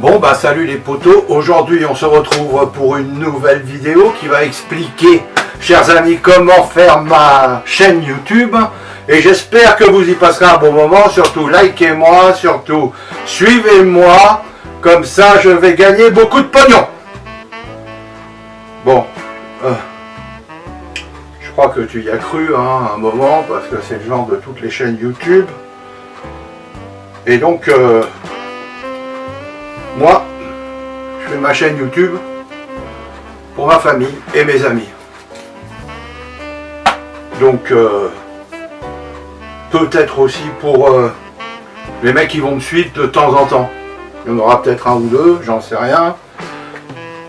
Bon bah salut les potos, aujourd'hui on se retrouve pour une nouvelle vidéo qui va expliquer, chers amis, comment faire ma chaîne YouTube. Et j'espère que vous y passerez un bon moment, surtout likez-moi, surtout suivez-moi, comme ça je vais gagner beaucoup de pognon. Bon, je crois que tu y as cru hein, un moment, parce que c'est le genre de toutes les chaînes YouTube. Et donc, moi, je fais ma chaîne YouTube pour ma famille et mes amis. Donc, peut-être aussi pour les mecs qui vont me suivre de temps en temps. Il y en aura peut-être un ou deux, j'en sais rien.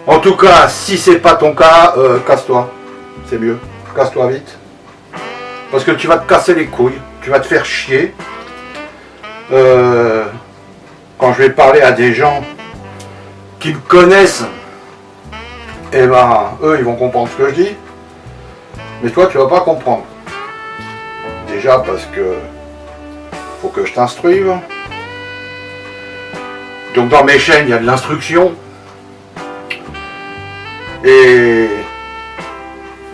En tout cas, si c'est pas ton cas, casse-toi. C'est mieux. Casse-toi vite. Parce que tu vas te casser les couilles. Tu vas te faire chier. Quand je vais parler à des gens qui me connaissent, et ben eux ils vont comprendre ce que je dis, mais toi tu vas pas comprendre. Déjà parce que faut que je t'instruive. Donc dans mes chaînes il y a de l'instruction et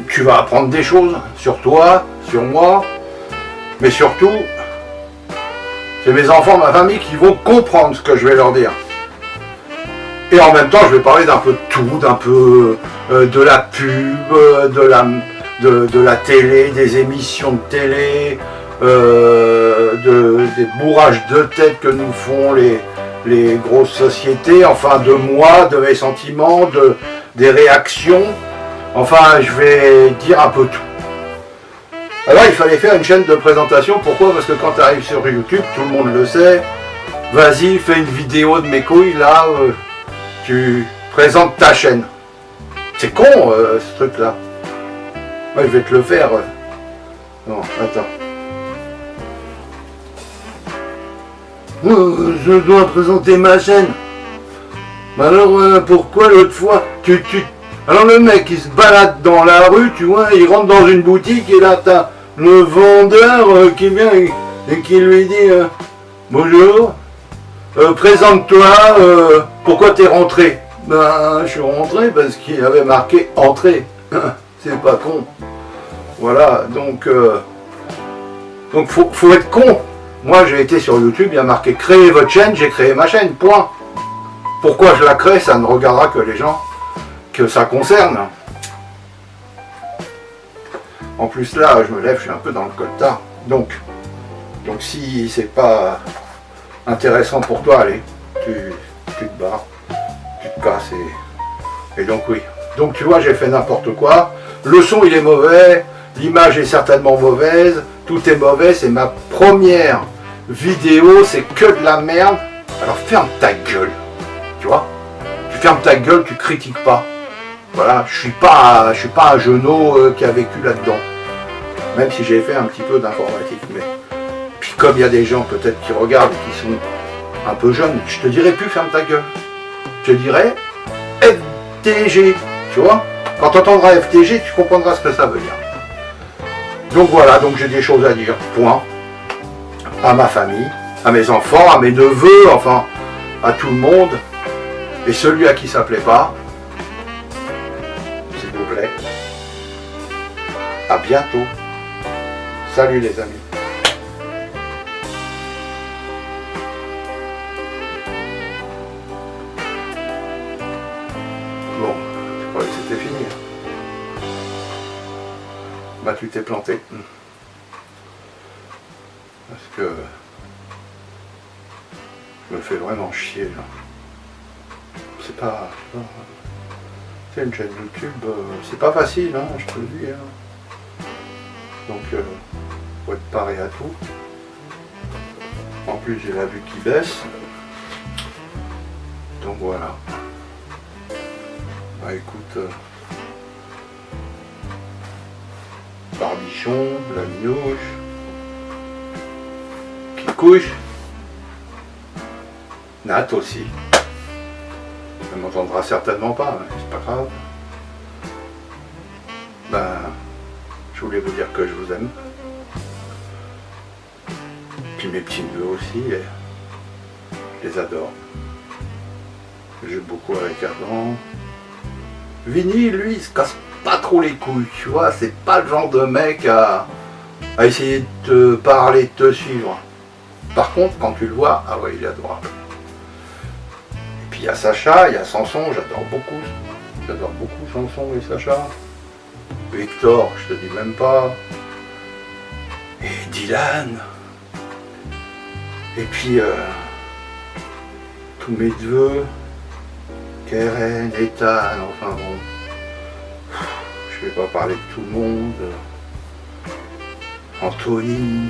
tu vas apprendre des choses sur toi, sur moi, mais surtout c'est mes enfants, ma famille qui vont comprendre ce que je vais leur dire. Et en même temps, je vais parler d'un peu de tout, d'un peu de la pub, de la télé, des émissions de télé, des bourrages de tête que nous font les grosses sociétés, enfin de moi, de mes sentiments, des réactions. Enfin, je vais dire un peu tout. Alors il fallait faire une chaîne de présentation, pourquoi? Parce que quand tu arrives sur YouTube, tout le monde le sait, vas-y fais une vidéo de mes couilles, là, tu présentes ta chaîne. C'est con ce truc là. Moi je vais te le faire. Non, attends. Je dois présenter ma chaîne. Alors pourquoi l'autre fois Alors le mec il se balade dans la rue, tu vois, il rentre dans une boutique et là t'as le vendeur qui vient et qui lui dit bonjour, présente-toi, pourquoi t'es rentré? Ben je suis rentré parce qu'il avait marqué entrée. C'est pas con. Voilà, donc faut être con. Moi j'ai été sur YouTube, il y a marqué créer votre chaîne, j'ai créé ma chaîne, point. Pourquoi je la crée, ça ne regardera que les gens que ça concerne. En plus là, je me lève, je suis un peu dans le coltard. Donc si c'est pas intéressant pour toi, allez, tu te barres, tu te casses et donc oui. Donc tu vois, j'ai fait n'importe quoi. Le son il est mauvais, l'image est certainement mauvaise, tout est mauvais, c'est ma première vidéo, c'est que de la merde. Alors ferme ta gueule, tu vois. Tu fermes ta gueule, tu critiques pas. Voilà, je suis pas un genou qui a vécu là-dedans. Même si j'ai fait un petit peu d'informatique. Mais puis comme il y a des gens peut-être qui regardent et qui sont un peu jeunes, je te dirais plus ferme ta gueule. Je te dirais FTG. Tu vois? Quand tu entendras FTG, tu comprendras ce que ça veut dire. Donc voilà, donc j'ai des choses à dire. Point. À ma famille, à mes enfants, à mes neveux, enfin à tout le monde. Et celui à qui ça plaît pas, s'il vous plaît, à bientôt. Salut les amis. Bon, je croyais que c'était fini. Bah tu t'es planté. Parce que je me fais vraiment chier là. C'est une chaîne YouTube, c'est pas facile, hein, je te le dis. Hein. Donc, faut être paré à tout. En plus, j'ai la vue qui baisse. Donc voilà. Bah écoute, barbichon, la minouche, qui couche, Nat aussi. Elle m'entendra certainement pas, mais c'est pas grave. Ben, je voulais vous dire que je vous aime. Puis mes petits neveux aussi, je les adore. J'ai beaucoup avec Adam. Vinny, lui, il se casse pas trop les couilles, tu vois, c'est pas le genre de mec à essayer de te parler, de te suivre. Par contre, quand tu le vois, ah ouais, il est adorable. Et puis il y a Sacha, il y a Samson, j'adore beaucoup Samson et Sacha. Victor, je te dis même pas. Et Dylan. Et puis tous mes neveux, Keren, Ethan, enfin bon. Je vais pas parler de tout le monde. Anthony.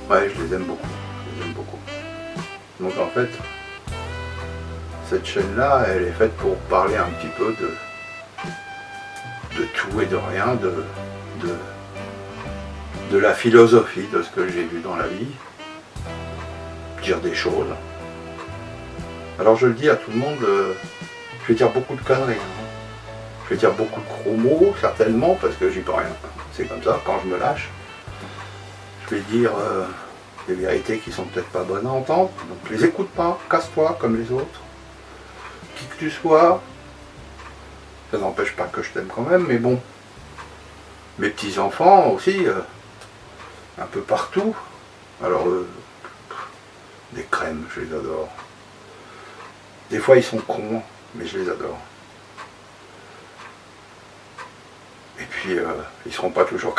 Ouais, je les aime beaucoup. Donc en fait, cette chaîne-là, elle est faite pour parler un petit peu de tout et de rien, de la philosophie, de ce que j'ai vu dans la vie, dire des choses. Alors je le dis à tout le monde, je vais dire beaucoup de conneries. Je vais dire beaucoup de gros mots, certainement, parce que j'y peux rien. C'est comme ça, quand je me lâche, je vais dire des vérités qui sont peut-être pas bonnes à entendre. Donc les écoute pas, casse-toi comme les autres. Qui que tu sois, ça n'empêche pas que je t'aime quand même, mais bon. Mes petits-enfants aussi, un peu partout. Alors, des crèmes, je les adore. Des fois ils sont cons, mais je les adore. Et puis, ils seront pas toujours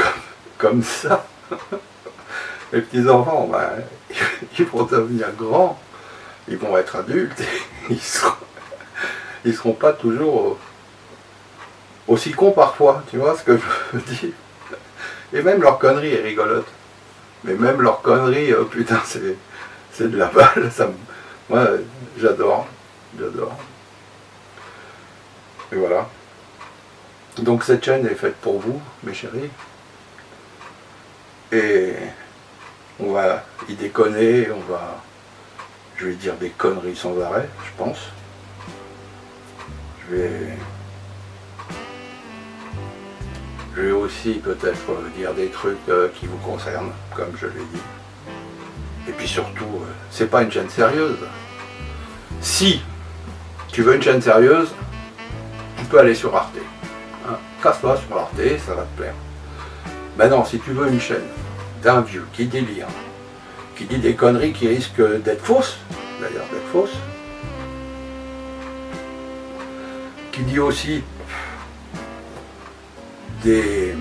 comme ça. Les petits-enfants, ben, ils vont devenir grands, ils vont être adultes, et ils seront pas toujours aussi cons parfois, tu vois ce que je veux dire. Et même leur connerie est rigolote. Mais même leur connerie, putain, c'est de la balle. Moi, j'adore. Et voilà. Donc cette chaîne est faite pour vous, mes chéris. Et on va y déconner, je vais dire des conneries sans arrêt, je pense. Je vais aussi peut-être dire des trucs qui vous concernent, comme je l'ai dit. Et puis surtout, c'est pas une chaîne sérieuse. Si tu veux une chaîne sérieuse, tu peux aller sur Arte. Hein, casse-toi sur Arte, ça va te plaire. Maintenant, si tu veux une chaîne d'un vieux qui délire, qui dit des conneries qui risquent d'être fausses, d'ailleurs d'être fausses, qui dit aussi des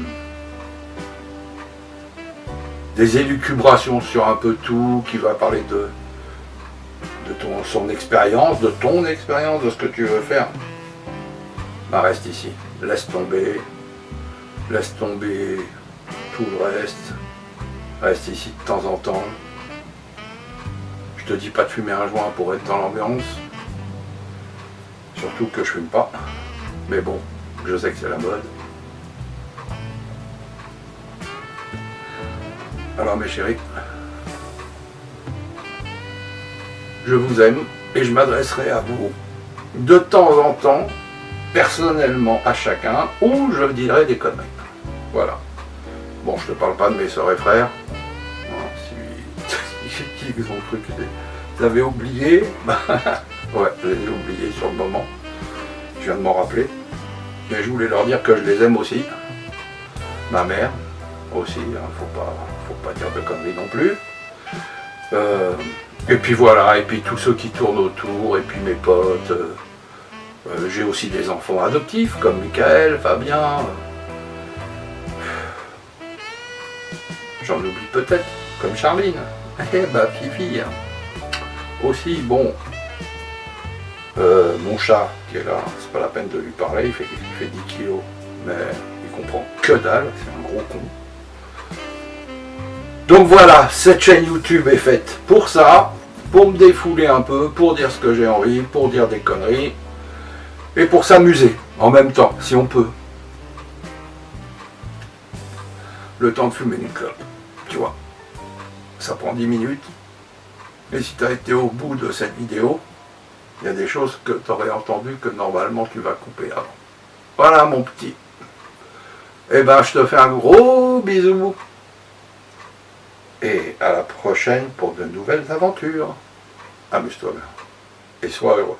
élucubrations sur un peu tout, qui va parler de son expérience, de ton expérience, de ce que tu veux faire, bah reste ici, laisse tomber tout le reste ici de temps en temps. Je te dis pas de fumer un joint pour être dans l'ambiance, surtout que je fume pas, mais bon, je sais que c'est la mode. Alors mes chéris, je vous aime et je m'adresserai à vous de temps en temps, personnellement à chacun, ou je dirai des conneries. Voilà. Bon, je te parle pas de mes soeurs et frères. Si ils ont cru que vous avez oublié, ouais, je les ai oubliés sur le moment. Je viens de m'en rappeler. Mais je voulais leur dire que je les aime aussi. Ma mère aussi, hein, faut pas dire de conneries non plus. Et puis voilà, et puis tous ceux qui tournent autour, et puis mes potes. J'ai aussi des enfants adoptifs, comme Michael, Fabien. J'en oublie peut-être, comme Charline. Eh bah Fifi. Aussi, bon. Mon chat qui est là, c'est pas la peine de lui parler, il fait 10 kilos, mais il comprend que dalle, c'est un gros con. Donc voilà, cette chaîne YouTube est faite pour ça, pour me défouler un peu, pour dire ce que j'ai envie, pour dire des conneries, et pour s'amuser en même temps, si on peut. Le temps de fumer une clope, tu vois. Ça prend 10 minutes, et si tu as été au bout de cette vidéo, il y a des choses que tu aurais entendues que normalement tu vas couper avant. Voilà mon petit. Eh ben je te fais un gros bisou. Et à la prochaine pour de nouvelles aventures. Amuse-toi bien. et sois heureux.